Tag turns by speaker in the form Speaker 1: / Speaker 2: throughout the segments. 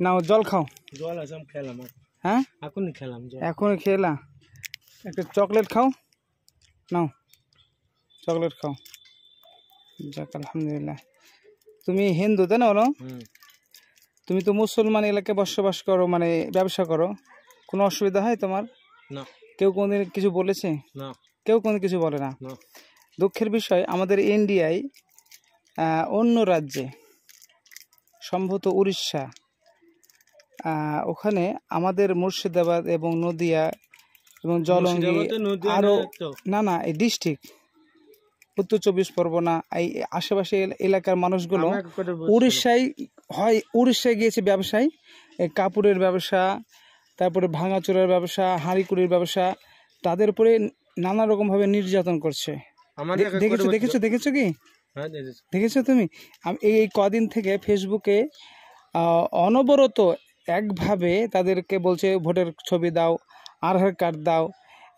Speaker 1: নাও জল খাও।
Speaker 2: জল আছে আমি খেলাম।
Speaker 1: হ্যাঁ
Speaker 2: এখনই খেলাম।
Speaker 1: এখনই খেলা। একটা চকলেট খাও, নাও চকলেট খাও। যাক আলহামদুলিল্লাহ। তুমি হিন্দু তাই না? বলো তুমি তো মুসলমান এলাকায় বসবাস করো, মানে ব্যবসা করো, কোনো অসুবিধা হয় তোমার?
Speaker 2: না।
Speaker 1: কেউ কোনদিন কিছু বলেছে?
Speaker 2: না।
Speaker 1: কেউ কোনদিন কিছু বলে না। দুঃখের বিষয় আমাদের ইন্ডিয়ায় অন্য রাজ্যে সম্ভবত উড়িষ্যা, ওখানে আমাদের মুর্শিদাবাদ এবং নদিয়া এবং জলঙ্গি আরও না এই ডিস্ট্রিক্ট উত্তর 24 পরগনা এই আশেপাশে এলাকার মানুষগুলো উড়িষ্যায় গিয়েছে ব্যবসায়, এই কাপড়ের ব্যবসা, তারপরে ভাঙাচোরার ব্যবসা, হাঁড়িকুড়ির ব্যবসা, তাদের উপরে নানা রকমভাবে নির্যাতন করছে। দেখেছো কি? দেখেছো তুমি? এই কদিন থেকে ফেসবুকে অনবরত একভাবে তাদেরকে বলছে ভোটের ছবি দাও, আধার কার্ড দাও,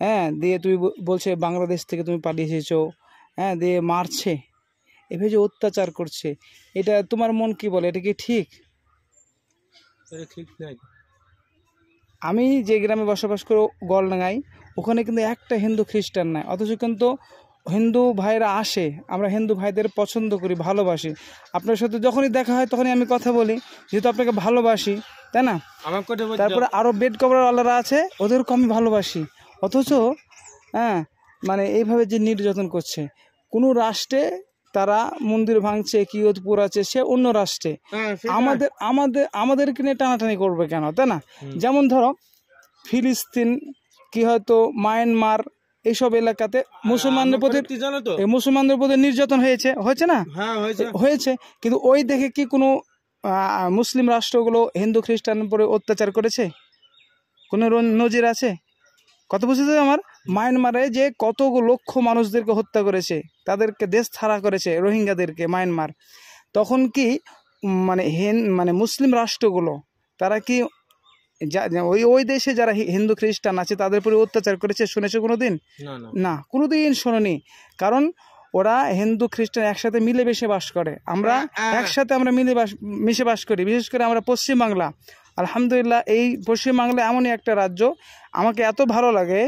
Speaker 1: হ্যাঁ, দিয়ে তুমি বলছে বাংলাদেশ থেকে তুমি পালিয়ে এসেছো, হ্যাঁ, দিয়ে মারছে, এভাবে যে অত্যাচার করছে, এটা তোমার মন কি বলে? এটা কি ঠিক?
Speaker 2: ঠিক নাই।
Speaker 1: আমি যে গ্রামে বসবাস করি গলডাঙ্গায়, ওখানে কিন্তু একটা হিন্দু খ্রিস্টান নাই, অথচ কিন্তু হিন্দু ভাইরা আসে, আমরা হিন্দু ভাইদের পছন্দ করি, ভালোবাসি। আপনার সাথে যখনই দেখা হয় তখনই আমি কথা বলি, যেহেতু আপনাকে ভালোবাসি, তাই না? তারপরে আরও বেড কভারওয়ালারা আছে, ওদেরকে আমি ভালোবাসি, অথচ হ্যাঁ মানে এইভাবে যে নির্যাতন করছে, কোনো রাষ্ট্রে তারা মন্দির ভাঙছে, কিয়ত পোড়াচ্ছে, সে অন্য রাষ্ট্রে, আমাদেরকে নিয়ে টানাটানি করবে কেন, তাই না? যেমন ধরো ফিলিস্তিন কি হয়তো মায়ানমার এইসব এলাকাতে মুসলমানদের প্রতি নির্যাতন হয়েছে না? হয়েছে, কিন্তু ওই দেখে কি কোনো মুসলিম রাষ্ট্রগুলো হিন্দু খ্রিস্টানের উপরে অত্যাচার করেছে? কোনো নজির আছে? কত বুঝতে আমার? মায়ানমারে যে কত লক্ষ মানুষদেরকে হত্যা করেছে, তাদেরকে দেশ ছাড়া করেছে, রোহিঙ্গাদেরকে মায়ানমার, তখন কি মানে মুসলিম রাষ্ট্রগুলো তারা কি ওই দেশে যারা হিন্দু খ্রিস্টান আছে তাদের উপরে অত্যাচার করেছে? শুনেছো কোনোদিন? না, কোনোদিন শোনোনি। কারণ ওরা হিন্দু খ্রিস্টান একসাথে মিলেমিশে বাস করে, আমরা একসাথে মিশে বাস করি। বিশেষ করে আমরা পশ্চিমবাংলা, আলহামদুলিল্লাহ, এই পশ্চিমবাংলা এমনই একটা রাজ্য আমাকে এত ভালো লাগে।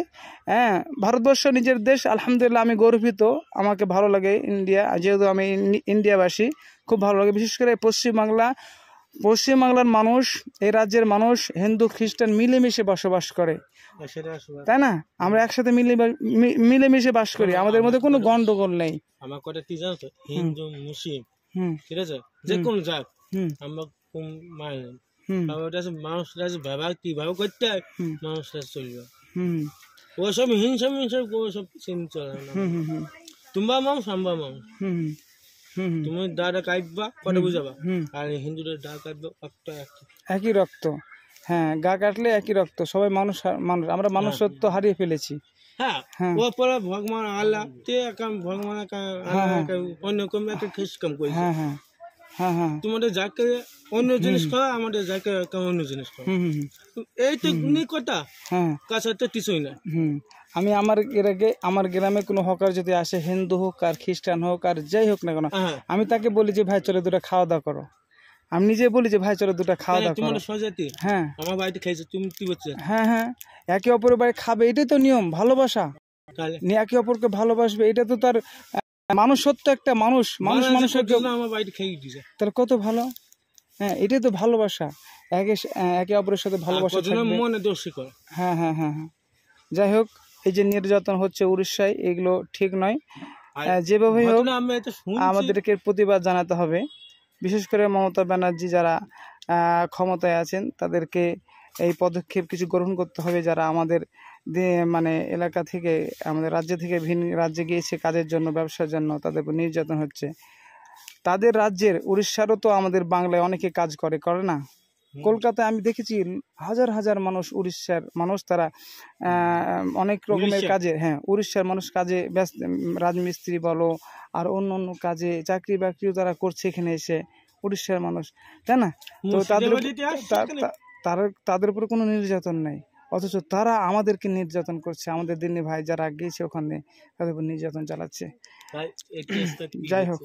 Speaker 1: হ্যাঁ, ভারতবর্ষ নিজের দেশ, আলহামদুলিল্লাহ, আমি গর্বিত, আমাকে ভালো লাগে ইন্ডিয়া, যেহেতু আমি ইন্ডিয়াবাসী, খুব ভালো লাগে। বিশেষ করে পশ্চিমবাংলার মানুষ, এই রাজ্যের মানুষ হিন্দু খ্রিস্টান মিলেমিশে বসবাস করে, তাই না? আমরা একসাথে মিলেমিশে বাস করি, আমাদের মধ্যে কোনো গন্ডগোল নেই।
Speaker 2: আমার কথা কি জানো তো? হিন্দু মুসলিম ঠিক আছে, যে কোনো যাক, আমরা মানুষরা ব্যবহার কিভাবে করতে হয়, মানুষরা চলবে, ওসব হিংসা ওসব চলে না। তোমরা মানুষ, আমরা মানুষ, তুমি দাদা কাটবা, কথা বুঝাবা, আর হিন্দুদের দা কাটবো,
Speaker 1: একই রক্ত। হ্যাঁ, গা কাটলে একই রক্ত, সবাই মানুষ। আমরা মানুষত্ব হারিয়ে ফেলেছি।
Speaker 2: হ্যাঁ, ও পরে ভগবান আল্লাহ ভগবান অন্য কম একটা খ্রিস্ট কাম করেছে। হ্যাঁ, তোমাদের যাকে অন্য জিনিস খাওয়া, আমাদের যাকে অন্য জিনিস খাওয়া, এই তো কথা। কাছে তো কিছুই না।
Speaker 1: আমি আমার গ্রামে কোনো হকার যদি আসে, হিন্দু হোক আর খ্রিস্টান হোক আর যাই হোক না কেন, আমি তাকে বলি যে ভাই চলো দুটো খাওয়া দাওয়া করো। আমি নিজে বলি যে ভাই চলো দুটো খাওয়া দাওয়া করো। হ্যাঁ,
Speaker 2: আমার বাড়িতে খাইছো, তুমি কি বলছো?
Speaker 1: হ্যাঁ, একে অপরের বাড়ি খাবে, এটাই তো নিয়ম, ভালোবাসা। একে অপরকে ভালোবাসবে, এটা তো তার মানুষত্ব। একটা মানুষের
Speaker 2: আমার বাড়িতে খেয়ে দিছে,
Speaker 1: তাহলে কত ভালো। হ্যাঁ, এটাই তো ভালোবাসা, একে অপরের সাথে ভালোবাসা। হ্যাঁ, যাই হোক, এই যে নির্যাতন হচ্ছে উড়িষ্যায়, এগুলো ঠিক নয়। যেভাবে হোক আমাদেরকে প্রতিবাদ জানাতে হবে। বিশেষ করে মমতা ব্যানার্জি যারা ক্ষমতায় আছেন, তাদেরকে এই পদক্ষেপ কিছু গ্রহণ করতে হবে। যারা আমাদের এলাকা থেকে, আমাদের রাজ্য থেকে ভিন্ন রাজ্যে গিয়েছে কাজের জন্য, ব্যবসার জন্য, তাদের উপর নির্যাতন হচ্ছে। তাদের রাজ্যের, উড়িষ্যারও তো আমাদের বাংলায় অনেকে কাজ করে না? কলকাতায় আমি দেখেছি হাজার হাজার মানুষ, উড়িষ্যার মানুষ, তারা অনেক রকমের কাজে, হ্যাঁ, উড়িষ্যার মানুষ কাজে ব্যস্ত, রাজমিস্ত্রি বলো আর অন্য কাজে, চাকরি বাকরিও তারা করছে এখানে এসে, উড়িষ্যার মানুষ, তাই না? তো তাদের উপর কোনো নির্যাতন নেই, অথচ তারা আমাদেরকে নির্যাতন করছে। আমাদের দিনী ভাই যারা গিয়েছে ওখানে, তাদের উপর নির্যাতন চালাচ্ছে। যাই হোক,